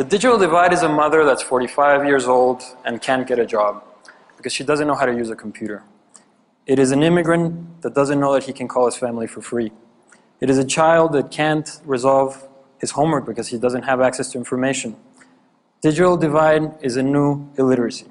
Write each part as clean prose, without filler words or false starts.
digital divide is a mother that's 45 years old and can't get a job because she doesn't know how to use a computer. It is an immigrant that doesn't know that he can call his family for free. It is a child that can't resolve his homework because he doesn't have access to information. Digital divide is a new illiteracy.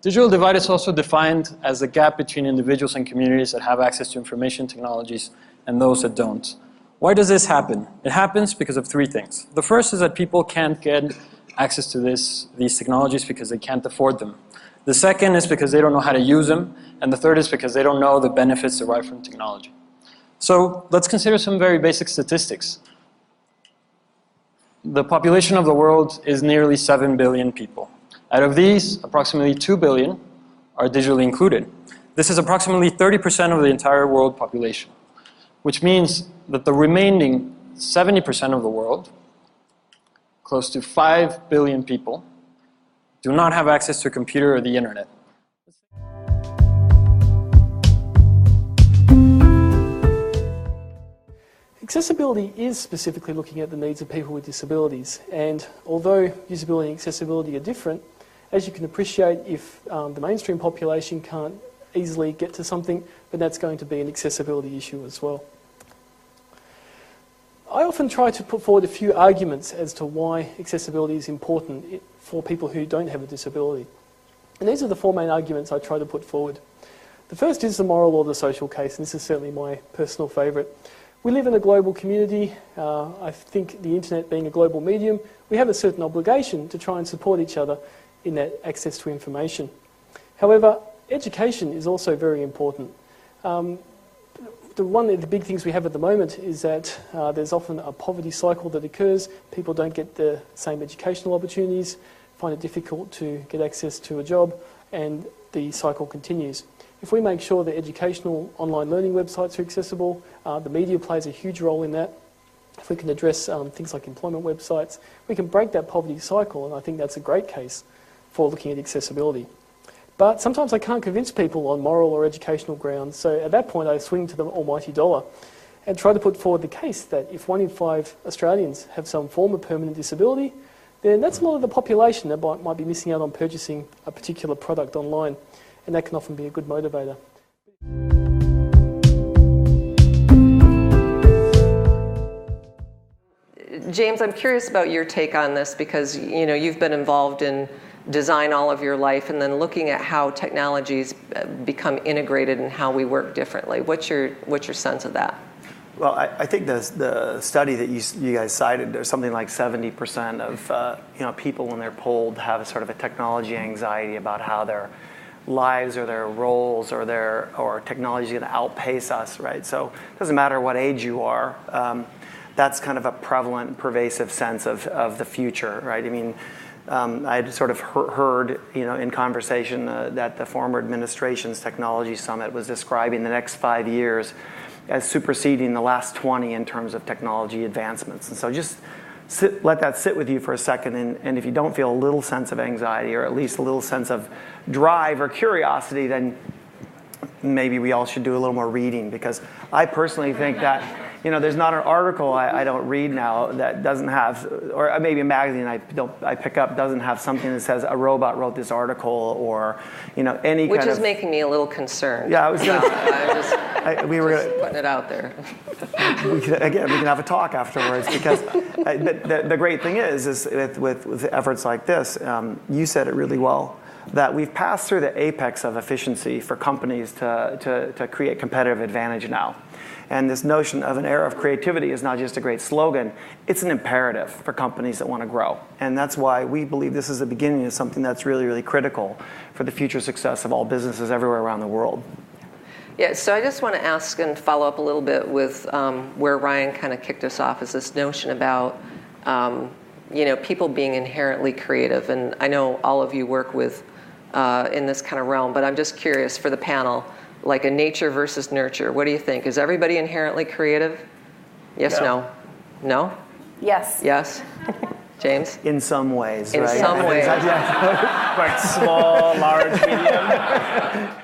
Digital divide is also defined as the gap between individuals and communities that have access to information technologies and those that don't. Why does this happen? It happens because of three things. The first is that people can't get access to these technologies because they can't afford them. The second is because they don't know how to use them. And the third is because they don't know the benefits derived from technology. So let's consider some very basic statistics. The population of the world is nearly 7 billion people. Out of these, approximately 2 billion are digitally included. This is approximately 30% of the entire world population, which means that the remaining 70% of the world, close to 5 billion people, do not have access to a computer or the internet. Accessibility is specifically looking at the needs of people with disabilities, and although usability and accessibility are different, as you can appreciate, if the mainstream population can't easily get to something, then that's going to be an accessibility issue as well. I often try to put forward a few arguments as to why accessibility is important for people who don't have a disability. And these are the four main arguments I try to put forward. The first is the moral or the social case, and this is certainly my personal favourite. We live in a global community. I think the internet being a global medium, we have a certain obligation to try and support each other in that access to information. However, education is also very important. One of the big things we have at the moment is that there's often a poverty cycle that occurs. People don't get the same educational opportunities, find it difficult to get access to a job, and the cycle continues. If we make sure that educational online learning websites are accessible, the media plays a huge role in that. If we can address things like employment websites, we can break that poverty cycle, and I think that's a great case for looking at accessibility. But sometimes I can't convince people on moral or educational grounds, so at that point I swing to the almighty dollar and try to put forward the case that if 1 in 5 Australians have some form of permanent disability, then that's a lot of the population that might be missing out on purchasing a particular product online, and that can often be a good motivator. James, I'm curious about your take on this because you've been involved in design all of your life and then looking at how technologies become integrated and how we work differently. What's your sense of that? Well, I think the study that you guys cited, there's something like 70% of people when they're polled have a sort of a technology anxiety about how their lives or their roles or technology is going to outpace us, right? So it doesn't matter what age you are. That's kind of a prevalent, pervasive sense of the future, right? I mean, I had sort of heard, in conversation that the former administration's technology summit was describing the next 5 years as superseding the last 20 in terms of technology advancements. And so just let that sit with you for a second, and if you don't feel a little sense of anxiety or at least a little sense of drive or curiosity, then maybe we all should do a little more reading, because I personally think that there's not an article I don't read now that doesn't have, or maybe a magazine I pick up doesn't have something that says a robot wrote this article, or any which kind of. is making me a little concerned. Yeah, I was going we were putting it out there. we can have a talk afterwards, because the great thing is with efforts like this, you said it really well, that we've passed through the apex of efficiency for companies to create competitive advantage now. And this notion of an era of creativity is not just a great slogan, it's an imperative for companies that want to grow. And that's why we believe this is the beginning of something that's really, really critical for the future success of all businesses everywhere around the world. Yeah, so I just want to ask and follow up a little bit with where Ryan kind of kicked us off, is this notion about people being inherently creative. And I know all of you work with in this kind of realm, but I'm just curious for the panel, like a nature versus nurture. What do you think? Is everybody inherently creative? Yes, no? No? Yes. Yes? James? In some ways, in right? In some ways. Like small, large, medium.